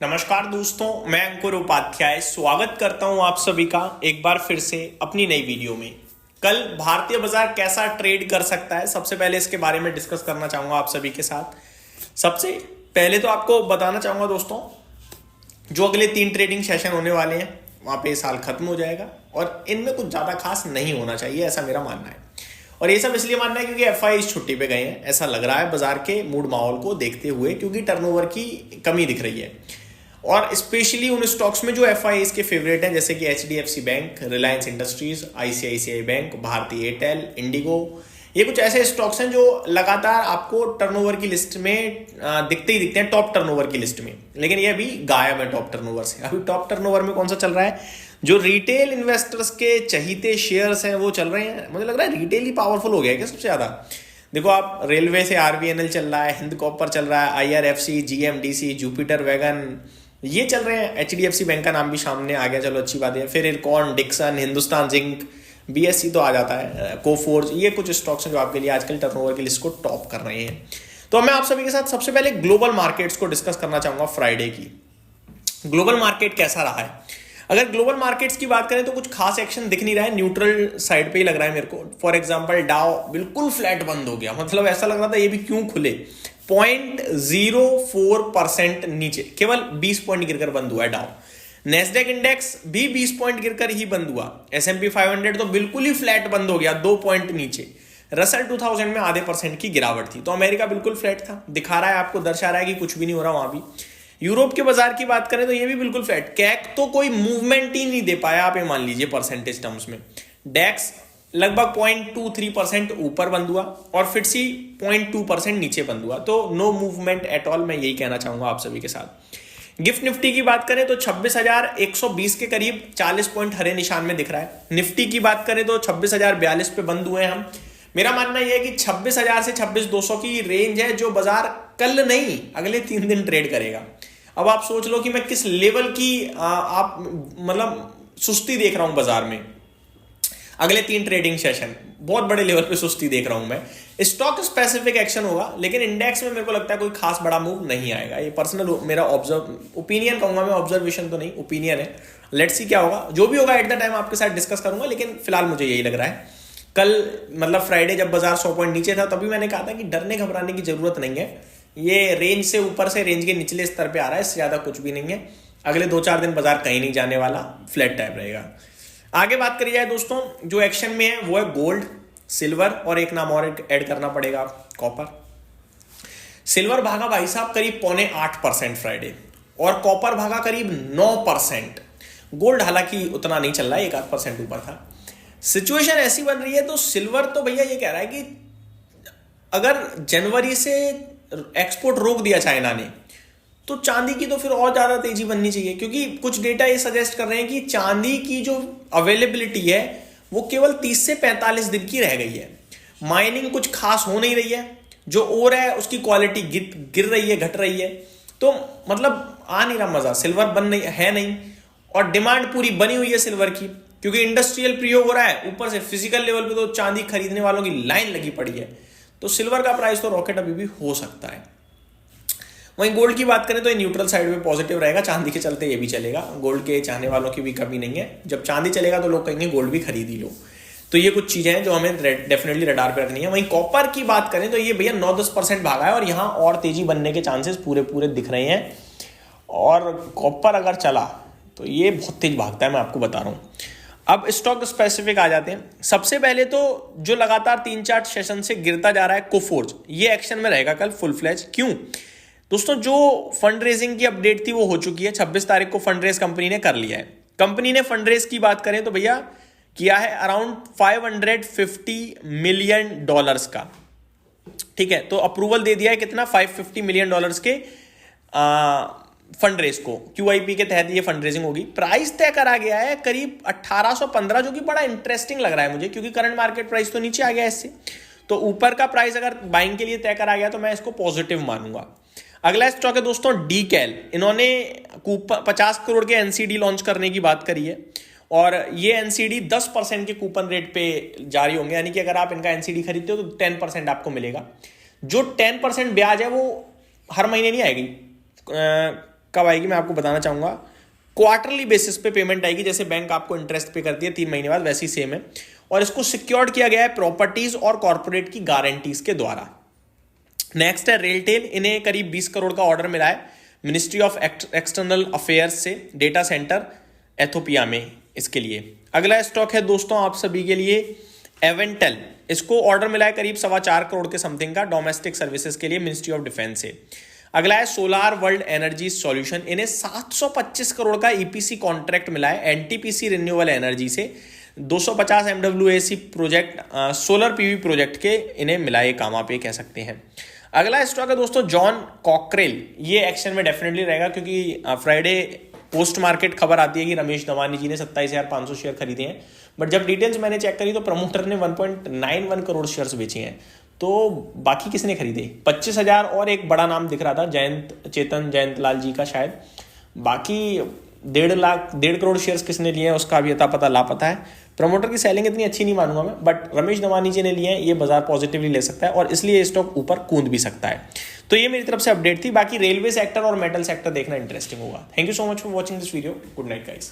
नमस्कार दोस्तों, मैं अंकुर उपाध्याय स्वागत करता हूं आप सभी का एक बार फिर से अपनी नई वीडियो में। कल भारतीय बाजार कैसा ट्रेड कर सकता है, सबसे पहले इसके बारे में डिस्कस करना चाहूंगा आप सभी के साथ। सबसे पहले तो आपको बताना चाहूंगा दोस्तों, जो अगले 3 ट्रेडिंग सेशन होने वाले हैं वहां पे साल खत्म हो जाएगा और इनमें कुछ ज्यादा खास नहीं होना चाहिए, ऐसा मेरा मानना है। और ये सब इसलिए मानना है क्योंकि एफआई इस छुट्टी पे गए हैं, ऐसा लग रहा है बाजार के मूड माहौल को देखते हुए, क्योंकि टर्नओवर की कमी दिख रही है। और स्पेशली उन स्टॉक्स में जो एफआईआईज के फेवरेट हैं, जैसे कि HDFC bank, Reliance industries, ICICI bank, भारतीय एयरटेल, इंडिगो, ये कुछ ऐसे स्टॉक्स हैं जो लगातार आपको टर्नओवर की लिस्ट में दिखते ही दिखते हैं, टॉप टर्नओवर की लिस्ट में। लेकिन ये अभी गायब है टॉप टर्नओवर से। अभी टॉप टर्नओवर में कौन सा चल रहा है? जो रिटेल इन्वेस्टर्स के चहीते शेयर्स हैं वो चल रहे हैं। मुझे लग रहा है रिटेल ही पावरफुल हो गया है क्या सबसे ज्यादा। देखो आप, रेलवे से आरबीएनएल चल रहा है, हिंद कॉपर चल रहा है, आईआरएफसी, जीएमडीसी, जुपिटर वैगन, ये चल रहे हैं। एचडीएफसी बैंक का नाम भी सामने आ गया, चलो अच्छी बात है। फिर Ircon, Dixon, Hindustan Zinc, BSC तो आ जाता है, कोफोर्ज, ये कुछ स्टॉक्स हैं जो आपके लिए आजकल टर्नओवर की लिस्ट को टॉप कर रहे हैं। तो मैं आप सभी के साथ सबसे पहले ग्लोबल मार्केट्स को डिस्कस करना चाहूंगा। फ्राइडे की ग्लोबल मार्केट कैसा रहा है? अगर ग्लोबल मार्केट्स की बात करें तो कुछ खास एक्शन दिख नहीं रहा है, न्यूट्रल साइड पे ही लग रहा है मेरे को। फॉर एग्जांपल डाउ बिल्कुल फ्लैट बंद हो गया, मतलब ऐसा लग रहा था ये भी क्यों खुले। 0.04% नीचे, केवल 20 पॉइंट गिरकर बंद हुआ है डाउ। नेस्डेक इंडेक्स भी 20 पॉइंट गिरकर ही बंद हुआ। एसएमपी 500 तो बिल्कुल ही फ्लैट बंद हो गया, 2 पॉइंट नीचे। रसल 2000 में आधे % की गिरावट थी। तो अमेरिका बिल्कुल फ्लैट था, दिखा रहा है आपको, दर्शा रहा है कि कुछ भी नहीं हो रहा वहां भी। यूरोप के बाजार की बात करें तो ये भी बिल्कुल फ्लैट। कैक तो कोई मूवमेंट ही नहीं दे पाया, आप ये मान लीजिए परसेंटेज टर्म्स में। डेक्स लगभग 0.23% ऊपर बंद हुआ और फिटसी 0.2% नीचे बंद हुआ। तो नो मूवमेंट एट ऑल, मैं यही कहना चाहूंगा आप सभी के साथ। गिफ्ट निफ्टी की बात करें तो 26,120 के करीब 40 पॉइंट हरे निशान में दिख रहा है। निफ्टी की बात करें तो 26,042 पे बंद हुए हैं हम। मेरा मानना यह है कि 26,000 से 26,200 की रेंज है जो बाजार कल नहीं अगले 3 दिन ट्रेड करेगा। अब आप सोच लो कि मैं किस लेवल की आप मतलब सुस्ती देख रहा हूं बाजार में। अगले 3 ट्रेडिंग सेशन बहुत बड़े लेवल पे सुस्ती देख रहा हूं मैं। स्टॉक स्पेसिफिक एक्शन होगा, लेकिन इंडेक्स में मेरे को लगता है कोई खास बड़ा मूव नहीं आएगा। ये पर्सनल मेरा ओपिनियन कहूंगा मैं, ऑब्जर्वेशन तो नहीं, ओपिनियन है। लेट्स सी क्या होगा, जो भी होगा एट द टाइम आपके साथ डिस्कस करूंगा, लेकिन फिलहाल मुझे यही लग रहा है। कल मतलब फ्राइडे जब बाजार 100 पॉइंट नीचे था तभी मैंने कहा था कि डरने घबराने की जरूरत नहीं है। ये रेंज से ऊपर से रेंज के निचले स्तर पे आ रहा है, इससे ज्यादा कुछ भी नहीं है। अगले 2-4 दिन बाजार कहीं नहीं जाने वाला, फ्लैट टाइप रहेगा। आगे बात करी जाए दोस्तों, जो एक्शन में है वो है गोल्ड, सिल्वर और एक नाम और ऐड करना पड़ेगा, कॉपर। सिल्वर भागा भाई साहब करीब 0.8% फ्राइडे, और कॉपर भागा करीब 9%। गोल्ड हालांकि उतना नहीं चल रहा है, 1-8% ऊपर था। सिचुएशन ऐसी बन रही है तो सिल्वर तो भैया ये कह रहा है कि अगर जनवरी से एक्सपोर्ट रोक दिया चाइना ने, तो चांदी की तो फिर और ज्यादा तेजी बननी चाहिए, क्योंकि कुछ डेटा ये सजेस्ट कर रहे हैं कि चांदी की जो अवेलेबिलिटी है वो केवल 30 से 45 दिन की रह गई है। माइनिंग कुछ खास हो नहीं रही है, जो ओर है उसकी क्वालिटी गिर रही है, घट रही है। तो मतलब आ नहीं रहा मजा, सिल्वर बन नहीं है नहीं, और डिमांड पूरी बनी हुई है सिल्वर की, क्योंकि इंडस्ट्रियल प्रयोग हो रहा है। ऊपर से फिजिकल लेवल पे तो चांदी खरीदने वालों की लाइन लगी पड़ी है। तो सिल्वर का प्राइस तो रॉकेट अभी भी हो सकता है। वहीं गोल्ड की बात करें तो ये न्यूट्रल साइड में पॉजिटिव रहेगा, चांदी के चलते ये भी चलेगा। गोल्ड के चाहने वालों की भी कमी नहीं है, जब चांदी चलेगा तो लोग कहेंगे गोल्ड भी खरीद ही लो। तो ये कुछ चीजें हैं जो हमें डेफिनेटली रडार पे रखनी है। वहीं कॉपर की बात करें तो ये भैया 9-10% भागा है, और यहां और तेजी बनने के चांसेस पूरे दिख रहे हैं। और कॉपर अगर चला तो ये बहुत तेज भागता है, मैं आपको बता रहा हूं। अब स्टॉक स्पेसिफिक आ जाते हैं। सबसे पहले तो जो लगातार 3-4 सेशन से गिरता जा रहा है कोफोर्ज, ये एक्शन में रहेगा कल फुल फ्लैज। क्यों दोस्तों? जो फंड रेजिंग की अपडेट थी वो हो चुकी है। 26 तारीख को फंड रेज कंपनी ने कर लिया है। कंपनी ने फंड रेज की बात करें तो भैया किया है अराउंड $550 मिलियन का, ठीक है। तो अप्रूवल दे दिया है कितना, $550 मिलियन के फंड रेज को। QIP के तहत ये फंड रेजिंग होगी। प्राइस तय करा गया है करीब 1815, जो कि बड़ा इंटरेस्टिंग लग रहा है मुझे, क्योंकि करंट मार्केट प्राइस तो नीचे आ गया इससे। तो ऊपर का प्राइस अगर बाइंग के लिए तय करा गया तो मैं इसको पॉजिटिव मानूंगा। अगला स्टॉक है दोस्तों डीकैल। इन्होंने 50 करोड़ के एनसीडी लॉन्च करने की बात करी है, और ये एनसीडी 10% के कूपन रेट पे जारी होंगे, यानी कि अगर आप इनका एनसीडी खरीदते हो तो 10% आपको मिलेगा। जो 10% ब्याज है वो हर महीने नहीं आएगी, कब आएगी मैं आपको बताना चाहूंगा। क्वार्टरली बेसिस पे पेमेंट आएगी, जैसे बैंक आपको इंटरेस्ट पे करती है 3 महीने बाद, वैसी सेम है। और इसको सिक्योर्ड किया गया है प्रॉपर्टीज और कॉर्पोरेट की गारंटीज के द्वारा। नेक्स्ट है रेलटेल, इन्हें करीब 20 करोड़ का ऑर्डर मिला है मिनिस्ट्री ऑफ एक्सटर्नल अफेयर्स से, डेटा सेंटर एथोपिया में, इसके लिए। अगला स्टॉक है दोस्तों आप सभी के लिए एवेंटल, इसको ऑर्डर मिला है करीब 4.25 करोड़ के समथिंग का डोमेस्टिक सर्विसेज के लिए मिनिस्ट्री ऑफ डिफेंस से। अगला है सोलार वर्ल्ड एनर्जी सॉल्यूशन, इन्हें 725 करोड़ का ईपीसी कॉन्ट्रैक्ट मिला है एनटीपीसी रिन्यूएबल एनर्जी से। 250 एमडब्ल्यूएसी प्रोजेक्ट, सोलर पीवी प्रोजेक्ट के इन्हें मिला, ये काम आप ये कह सकते हैं। अगला स्टॉक है दोस्तों जॉन कॉकरेल, ये एक्शन में डेफिनेटली रहेगा क्योंकि फ्राइडे पोस्ट मार्केट खबर आती है कि रमेश दवानी जी ने 27,500 शेयर खरीदे हैं, बट जब डिटेल्स मैंने चेक करी तो प्रमोटर ने 1.91 करोड़ शेयर्स बेचे हैं। तो बाकी किसने खरीदे? 25,000 और एक बड़ा नाम दिख रहा था चेतन जयंतलाल जी का शायद। बाकी 1.5 करोड़ शेयर्स किसने लिए हैं उसका अभी अता पता लापता है। प्रमोटर की सेलिंग इतनी अच्छी नहीं मानूंगा मैं, बट रमेश दवानी जी ने लिए हैं, ये बाजार पॉजिटिवली ले सकता है और इसलिए ये स्टॉक ऊपर कूद भी सकता है। तो ये मेरी तरफ से अपडेट थी। बाकी रेलवे सेक्टर और मेटल सेक्टर देखना इंटरेस्टिंग होगा। Thank you so much for watching this video. Good night guys.